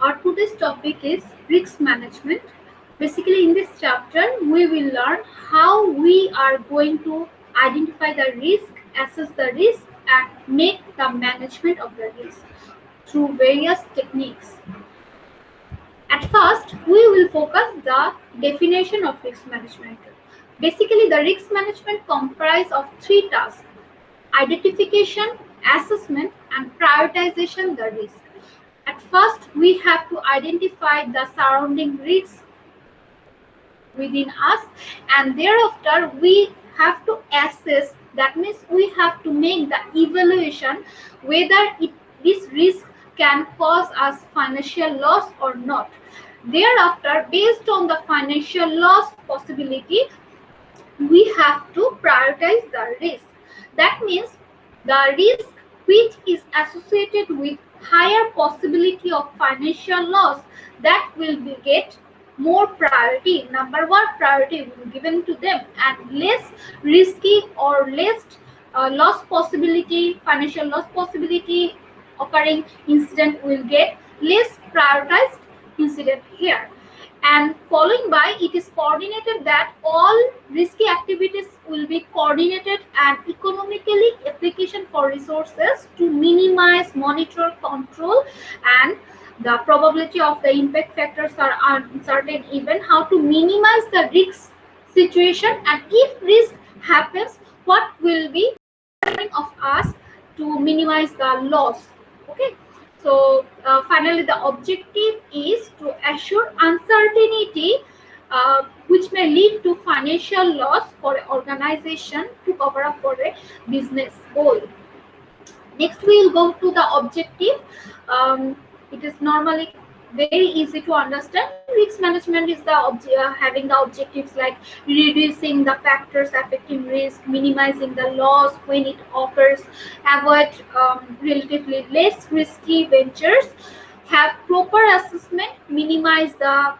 Our today's topic is risk management. Basically, in this chapter, we will learn how we are going to identify the risk, assess the risk, and make the management of the risk through various techniques. At first, we will focus the definition of risk management. Basically, the risk management comprises of three tasks: identification, assessment, and prioritization the risk. At first, we have to identify the surrounding risks within us, and thereafter we have to assess. That means we have to make the evaluation whether this risk can cause us financial loss or not. Thereafter, based on the financial loss possibility, we have to prioritize the risk. That means the risk which is associated with higher possibility of financial loss, that will be get more priority. Number one priority will be given to them, and less risky or less loss possibility, financial loss possibility occurring incident will get less prioritized incident here. And following by, it is coordinated that all risky activities will be coordinated and economically application for resources to minimize, monitor, control, and the probability of the impact factors are uncertain, even how to minimize the risk situation, and if risk happens, what will be of us to minimize the loss. Okay, so finally the objective is to assure uncertainty, which may lead to financial loss for an organization to cover up for a business goal. Next, we will go to the objective. It is normally very easy to understand. Risk management is the having the objectives like reducing the factors affecting risk, minimizing the loss when it occurs, avoid relatively less risky ventures, have proper assessment, minimize the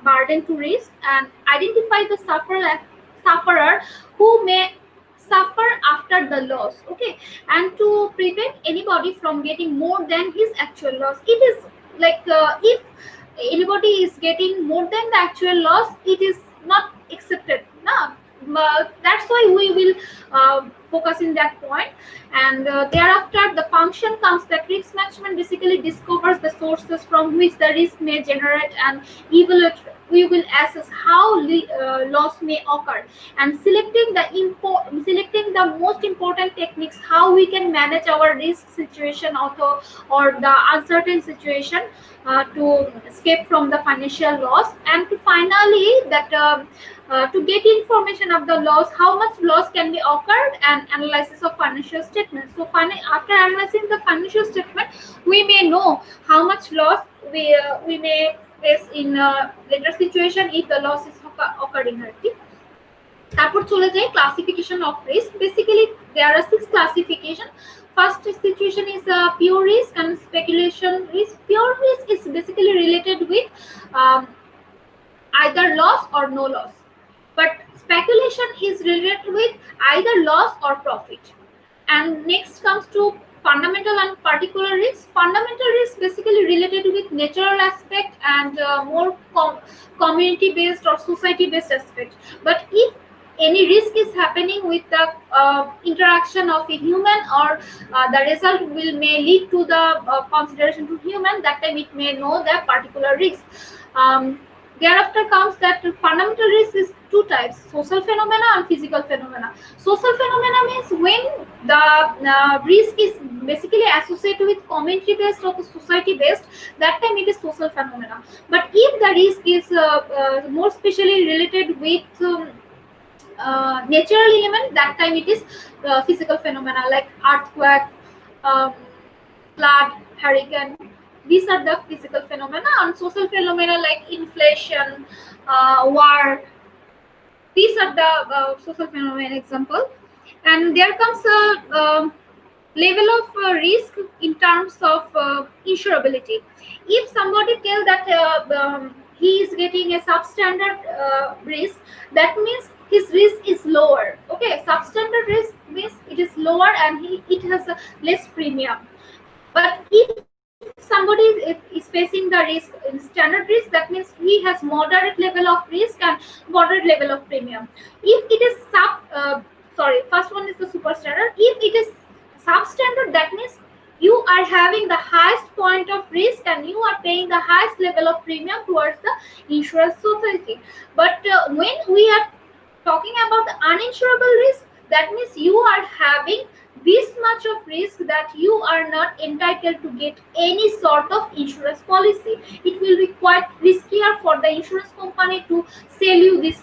burden to risk, and identify the sufferer who may suffer after the loss. Okay, and to prevent anybody from getting more than his actual loss. It is like if anybody is getting more than the actual loss, it is not accepted. No, that's why we will focus in that point. And thereafter, the function comes that risk management basically discovers the sources from which the risk may generate and evaluate. We will assess how loss may occur, and selecting the most important techniques how we can manage our risk situation or the uncertain situation to escape from the financial loss, and to finally that to get information of the loss, how much loss can be occurred, and analysis of financial statements. So after analyzing the financial statement, we may know how much loss we may face in a later situation if the loss is occurring. Right? তারপর চলে যাই classification of risk. Basically, there are 6 classification. First situation is pure risk and speculation risk. Pure risk is basically related with um, either loss or no loss, but speculation is related with either loss or profit. And next comes to fundamental and particular risk. Fundamental risk basically related with natural aspect and more community based or society based aspect. But if any risk is happening with the interaction of a human, or the result will may lead to the consideration to human, that time it may know the particular risk. Thereafter comes that fundamental risk is two types: social phenomena and physical phenomena. Social phenomena means when the risk is basically associated with community based or society based, that time it is social phenomena. But if the risk is more specially related with natural element, that time it is physical phenomena like earthquake, um, flood, hurricane. These are the physical phenomena. And social phenomena like inflation, war. These are the social phenomena example. And there comes a level of risk in terms of insurability. If somebody tell that he is getting a substandard risk, that means his risk is lower. Okay, substandard risk means it is lower, and it has a less premium. But if somebody is facing the risk in standard risk, that means he has moderate level of risk and moderate level of premium. If it is first one is the super standard. If it is substandard, that means you are having the highest point of risk and you are paying the highest level of premium towards the insurance society. But when we are talking about the uninsurable risk, that means you are having this much of risk that you are not entitled to get any sort of insurance policy. It will be quite riskier for the insurance company to sell you this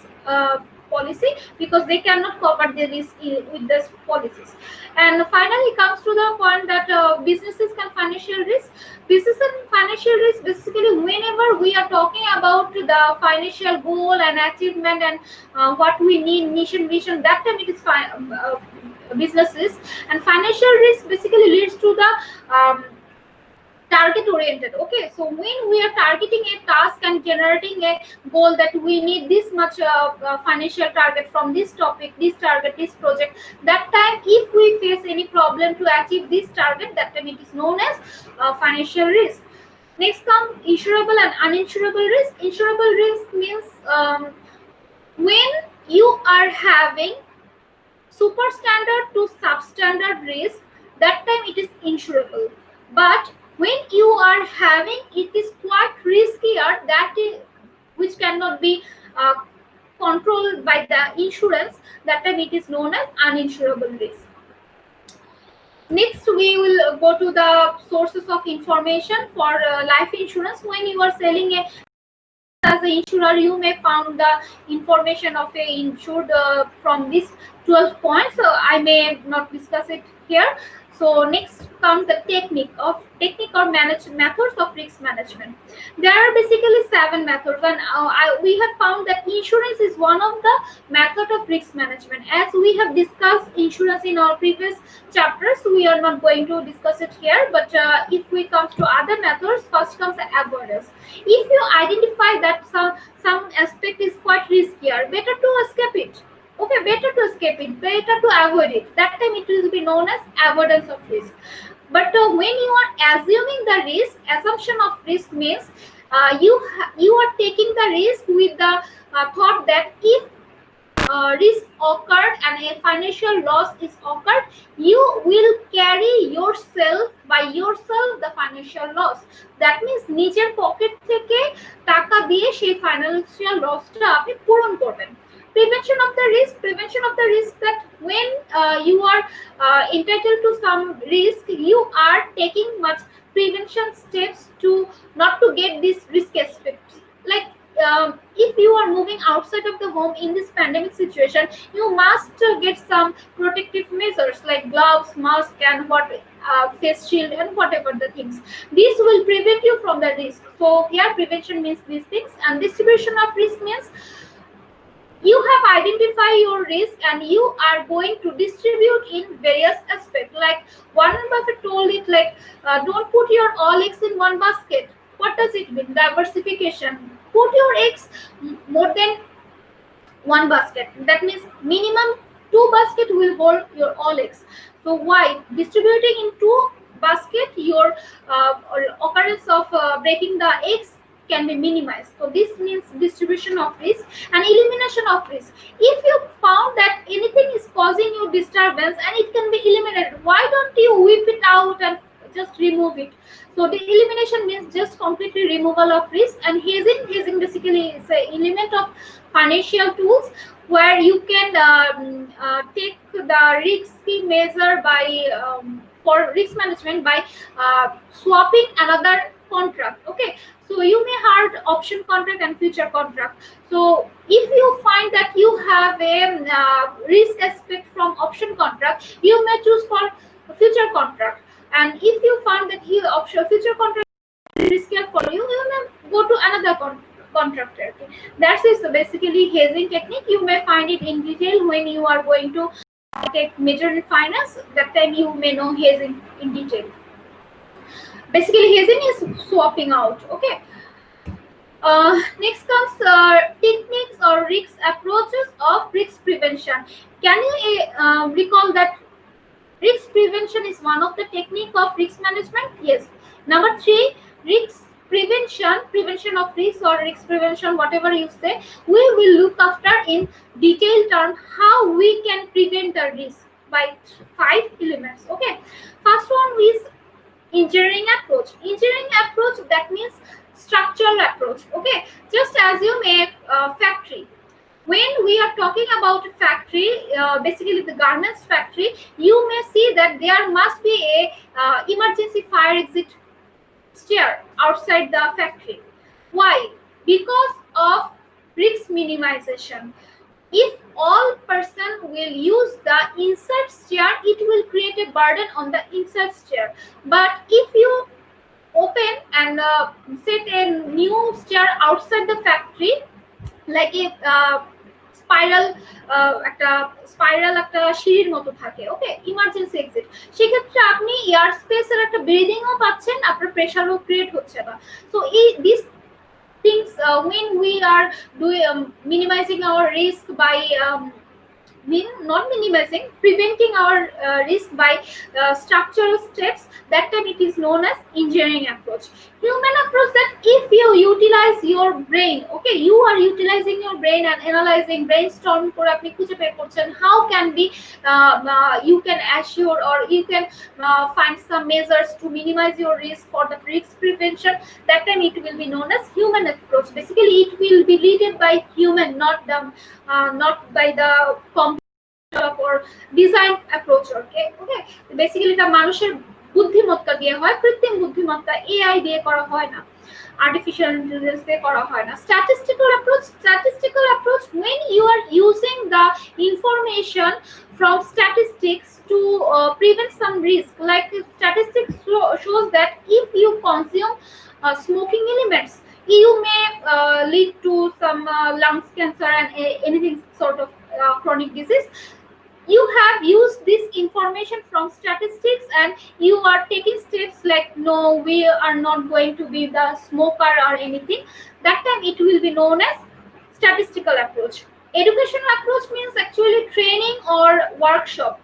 policy, because they cannot cover the risk with this policies. And finally comes to the point that businesses can financial risk. Business and financial risk, basically whenever we are talking about the financial goal and achievement and what we need, mission vision, that time it is businesses. And financial risk basically leads to the target oriented. Okay, so when we are targeting a task and generating a goal that we need this much financial target from this topic, this target, this project, that time if we face any problem to achieve this target, that time it is known as financial risk. Next come insurable and uninsurable risk. Insurable risk means when you are having super standard to substandard risk, that time it is insurable. But when you are having it is quite riskier, that is which cannot be uh, controlled by the insurance, that time it is known as uninsurable risk. Next we will go to the sources of information for life insurance. When you are selling a, as an insurer, you may found the information of a insured from this 12 points. I may not discuss it here. So next comes the technique or methods of risk management. There are basically 7 methods, and we have found that insurance is one of the method of risk management. As we have discussed insurance in our previous chapters, we are not going to discuss it here. But if we come to other methods, first comes the avoidance. If you identify that some aspect is quite riskier, better to escape it. Okay, better to escape it, better to avoid it. That time it will be known as avoidance of risk. But when you are assuming the risk, assumption of risk means you are taking the risk with the thought that if risk occurred and a financial loss is occurred, you will carry yourself the financial loss. That means নিজের pocket থেকে টাকা দিয়ে সেই financial লসটা আপনি পূরণ করবেন। Prevention of the risk, that when you are entitled to some risk, you are taking much prevention steps to not to get these risk aspects. Like if you are moving outside of the home in this pandemic situation, you must get some protective measures like gloves, mask, and what face shield and whatever the things. These will prevent you from the risk. So here prevention means these things, and distribution of risk means you have identified your risk and you are going to distribute in various aspects. Like Warren Buffett told it, like don't put your all eggs in one basket. What does it mean? Diversification. Put your eggs more than one basket. That means minimum 2 basket will hold your all eggs. So why distributing in 2 basket, your occurrence of breaking the eggs can be minimized. So this means distribution of risk and elimination of risk. If you found that anything is causing you disturbance and it can be eliminated, why don't you whip it out and just remove it? So the elimination means just completely removal of risk. And hazing basically is an element of financial tools where you can take the risky measure by for risk management by swapping another contract. Okay, so you may have option contract and future contract. So if you find that you have a risk aspect from option contract, you may choose for future contract. And if you find that you option future contract is riskier for you, you may go to another contractor. Okay? That is basically hazing technique. You may find it in detail when you are going to take major in finance. That time you may know hazing in detail. Basically hazing is swapping out. Okay. Next comes techniques or risk approaches of risk prevention. Can you recall that Risk prevention is one of the technique of risk management. Yes. Number three, risk prevention of risk or risk prevention, whatever you say, we will look after in detailed term how we can prevent the risk by five elements. Okay. First one is engineering approach. Engineering approach, that means structural approach. Okay. Just as you make a factory, when we are talking about a factory, basically the garments factory, you may see that there must be a emergency fire exit stair outside the factory. Why? Because of risk minimization. If all person will use the inside stair, it will create a burden on the inside stair. But if you open and set a new stair outside the factory, like a spiral একটা একটা সিঁড়ির মতো থাকে, ওকে, emergency exit, সেক্ষেত্রে আপনি air স্পেসের একটা ব্রিদিংও পাচ্ছেন, আপনার প্রেশারও ক্রিয়েট হচ্ছে না। সো এই this things, when we are doing minimizing our risk by not minimizing, preventing our risk by structural steps, that time it is known as engineering approach. Human approach, that if you utilize your brain, okay, you are utilizing your brain and analyzing, brainstorm করে আপনি খুঁজে বের করছেন how can be you can assure or you can find some measures to minimize your risk for the risk prevention, that time it will be known as human approach. Basically it will be led by human, not by the or design approach. Okay okay, basically এটা মানুষের বুদ্ধিমত্তা দিয়ে হয়, কৃত্রিম বুদ্ধিমত্তা AI দিয়ে করা হয় না, artificial intelligence দিয়ে করা হয় না। Statistical approach, when you are using the information from statistics to prevent some risk, like statistics shows that if you consume smoking elements, you may lead to some lungs cancer and anything sort of chronic disease. You have used this information from statistics and you are taking steps like no, we are not going to be the smoker or anything, that time it will be known as statistical approach. Educational approach means actually training or workshop.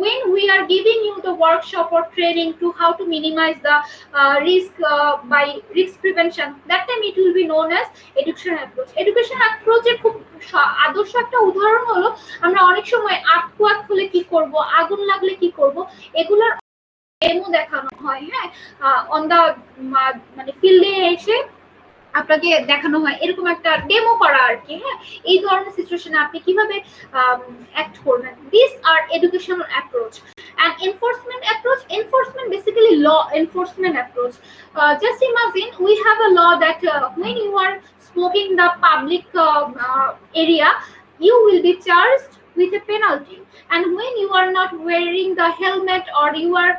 When we are giving you the workshop or training to how to minimize the risk by risk prevention, that time it will be known as education approach. Education approach এর খুব আদর্শ একটা উদাহরণ হলো, আমরা অনেক সময় আটকুয়াক হলে কি করব, আগুন লাগলে কি করব, এগুলোর ডেমো দেখানো হয়। হ্যাঁ, অন দা মানে ফিল্ডে এসে আপনাকে দেখানো হয়, এরকম একটা ডেমো করা আর কি। হ্যাঁ, এই ধরনের সিচুয়েশনে আপনি কিভাবে অ্যাক্ট করবেন, this are educational approach. and enforcement basically law enforcement approach. Just imagine we have a law that when you are smoking the public area, you will be charged with a penalty, and when you are not wearing the helmet or you are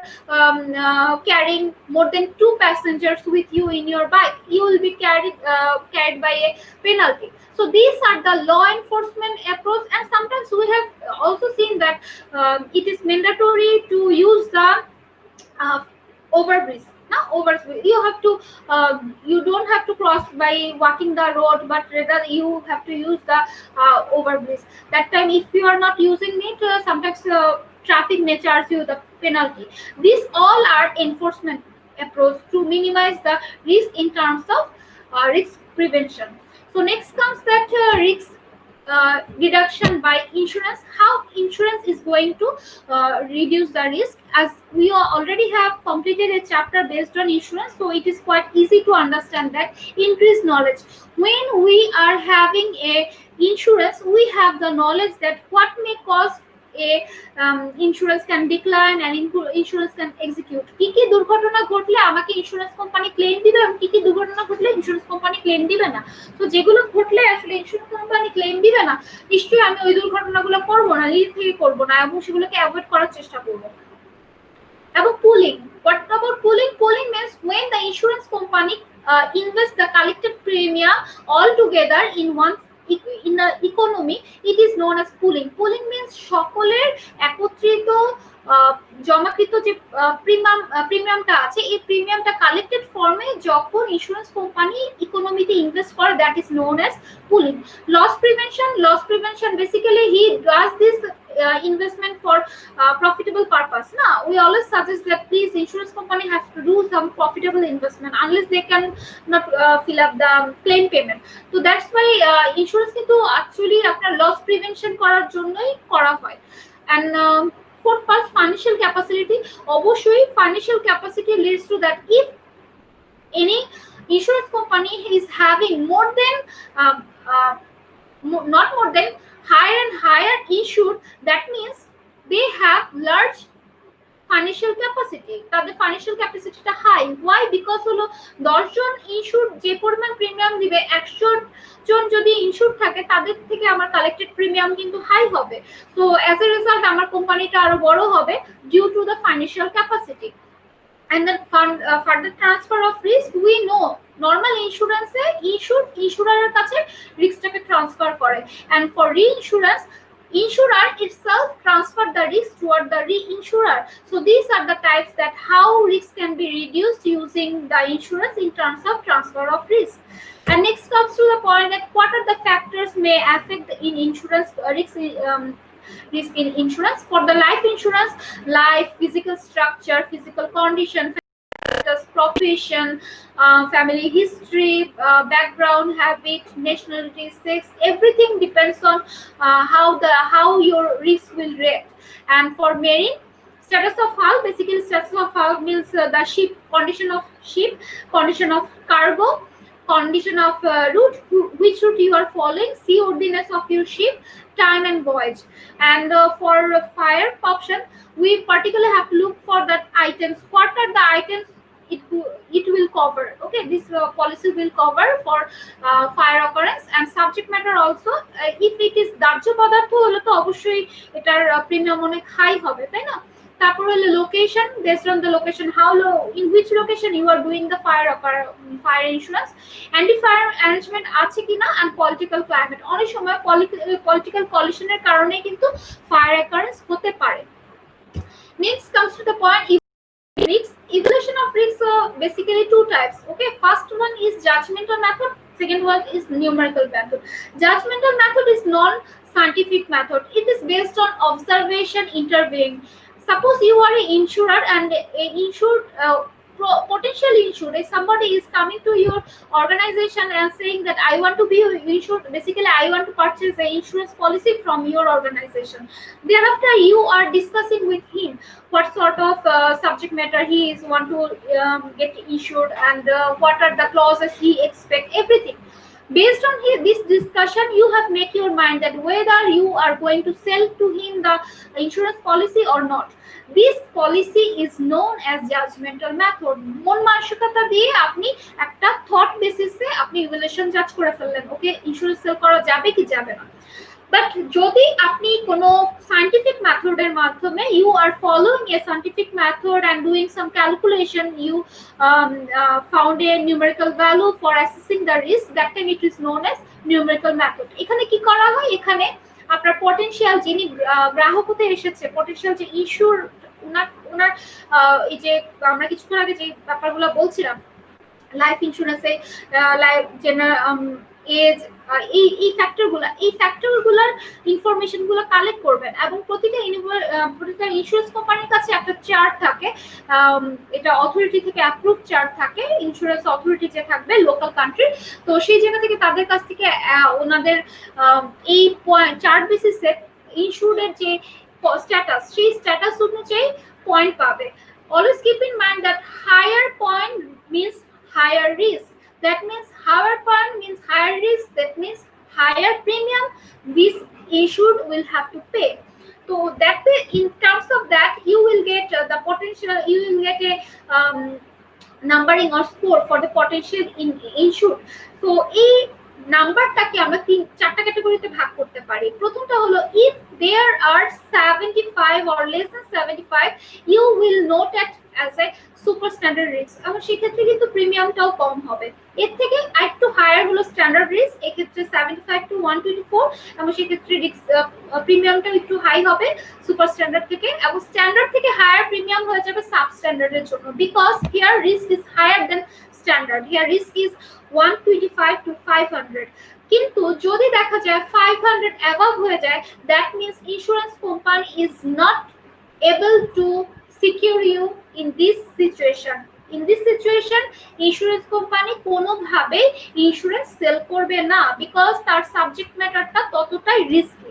carrying more than 2 passengers with you in your bike, you will be carried by a penalty. So these are the law enforcement approach. And sometimes we have also seen that it is mandatory to use the overbridge. Now overbridge, you have to you don't have to cross by walking the road, but rather you have to use the overbridge. That time if you are not using it, sometimes traffic may charge you the penalty. These all are enforcement approach to minimize the risk in terms of risk prevention. So next comes that risk reduction by insurance. How insurance is going to reduce the risk, as we already have completed a chapter based on insurance, so it is quite easy to understand that. Increase knowledge. When we are having a insurance, we have the knowledge that what may cause a insurance can decline and insurance can execute. কি কি দুর্ঘটনা ঘটলে আমাকে insurance company claim দিবে এবং কি কি দুর্ঘটনা ঘটলে ইন্স্যুরেন্স কোম্পানি ক্লেম দিবে না। তো যেগুলো ঘটলে আসলে ইন্স্যুরেন্স কোম্পানি ক্লেম দিবে না, নিশ্চয়ই আমি ওই দুর্ঘটনাগুলো করব না, নিজে থেকে করব না এবং সেগুলোকে অ্যাভয়েড করার চেষ্টা করব। এবং pulling, what about pooling? Pooling means when the insurance company invest the collected premium all together in one in the economy, it is known as pooling. Pooling means সকলের একত্রিত জমাকৃত যে প্রিমিয়ামটা আছে, এই প্রিমিয়ামটা কালেক্টেড ফর্মে যখন ইন্স্যুরেন্স কোম্পানি ইকোনমিতে invest করে, that is known as pooling. Loss prevention basically he does this investment for profitable purpose. Now we always suggest that please insurance company has to do some profitable investment, unless they can not fill up the claim payment. So that's why insurance কিন্তু actually আপনার loss prevention করার জন্যই করা হয়। And fourth part, financial capacity. অবশ্যই financial capacity leads to that if any insurance company is having more than not more than higher and higher insured, that means they have large financial capacity, তাদের financial capacity টা high. Why? Because হলো 10 জন insure যে পরিমাণ premium দিবে, 100 জন যদি insure থাকে তাদের থেকে আমার কালেক্টেড প্রিমিয়াম কিন্তু হাই হবে। তো অ্যাজ এ রেজাল্ট আমার কোম্পানিটা আরো বড় হবে due to the financial capacity. And the further transfer of risk, we know normal insurance insurer কাছে রিস্কটাকে ট্রান্সফার করে, and for reinsurance insurer itself transfer the risk toward the reinsurer. So these are the types that how risk can be reduced using the insurance in terms of transfer of risk. And next comes to the point that what are the factors may affect in insurance risk in insurance. For the life insurance, life, physical structure, physical condition, profession, family history, background, habit, nationality, sex, everything depends on how your risk will rate. And for marine, status of hull, basically status of hull means the ship, condition of cargo, condition of route, which route you are following, seaworthiness of your ship, time and voyage. And for fire option, we particularly have to look for that items. What are the items it will cover? Okay, this policy will cover for fire occurrence. And subject matter also, if it is দাহ্য পদার্থ হলে তো অবশ্যই এটার premium অনেক high হবে, তাই না? তারপর হলো location, based on the location, how in which location you are doing the fire insurance, anti fire arrangement আছে কিনা, অ্যান্ড পলিটিক্যাল ক্লাইমেট। অনেক সময় পলিটিক্যাল কলিশনের কারণে কিন্তু ফায়ার অ্যাকারেন্স হতে পারে। Next comes to the point risks. Evaluation of risks basically two types. Okay, first one is judgmental method, second one is numerical method. Judgmental method is non-scientific method. It is based on observation, interviewing. Suppose you are an insurer and a insured potential insured, if somebody is coming to your organization and saying that I want to be insured, basically I want to purchase the insurance policy from your organization. Thereafter you are discussing with him what sort of subject matter he is want to get insured, and what are the clauses he expect, everything. Based on this discussion, you have make your mind that whether you are going to sell to him the insurance policy or not. This policy is known as judgmental method. মন মানসিকতা দিয়ে আপনি একটা thought বেসিসে আপনি evaluation জাজ করে ফেললেন, ওকে ইন্স্যুরেন্স সেল করা যাবে কি যাবে না। বাট যদি আপনি কোনো সায়েন্টিফিক মেথডের মাধ্যমে you are following a scientific method and doing some calculation, you found a numerical value for assessing the risk, that time it is known as numerical method. এখানে কি করা হয়, এখানে আপনার পটেনশিয়াল যিনি গ্রাহক হতে এসেছে, পটেনশিয়াল যে ইস্যুর ওনার এই যে আমরা কিছুক্ষণ আগে যে ব্যাপারগুলো বলছিলাম লাইফ ইন্স্যুরেন্সে, লাইফ জেনারেল এজ, এই ফ্যাক্টরগুলোর ইনফরমেশনগুলো কালেক্ট করবেন। এবং প্রতিটা ইন্স্যুরেন্স কোম্পানির কাছে একটা চার্ট থাকে, এটা অথরিটি থেকে অ্যাপ্রুভ চার্ট থাকে, ইন্স্যুরেন্স অথরিটি যে থাকবে লোকাল কান্ট্রি, তো সেই জায়গা থেকে তাদের কাছ থেকে ওনাদের এই চার্ট বেসিসে ইন্স্যুরের যে স্ট্যাটাস, সেই স্ট্যাটাস অনুযায়ী পয়েন্ট পাবে। Always keep in mind that higher point means higher risk. That means higher point means higher risk. That means higher premium this insured will have to pay. So that way, in terms of that, you will get the potential. You will get a numbering or score for the potential insured. So এই নাম্বারটাকে আমরা চারটা ক্যাটাগরিতে ভাগ করতে পারি। প্রথমটা হলো if there are 75 or less than 75, you will note at as a super standard risk, এবং সেক্ষেত্রে কিন্তু প্রিমিয়ামটাও কম হবে। এর থেকে একটু হায়ার হলো স্ট্যান্ডার্ড রিস্ক, এক্ষেত্রে 75 to 124, এবং সেক্ষেত্রে রিস্ক প্রিমিয়ামটাও একটু হাই হবে সুপার স্ট্যান্ডার্ড থেকে, এবং স্ট্যান্ডার্ড থেকে হায়ার প্রিমিয়াম হয়ে যাবে সাব স্ট্যান্ডার্ডের জন্য, because here risk is higher than standard, here risk is 125 to 500। কিন্তু যদি দেখা যায় 500 অ্যাভাব হয়ে যায়, that means insurance company is not able to secure you in this situation. In this situation insurance company কোনোভাবেই ইন্স্যুরেন্স সেল করবে না, because তার সাবজেক্ট ম্যাটারটা ততটাই রিস্কি।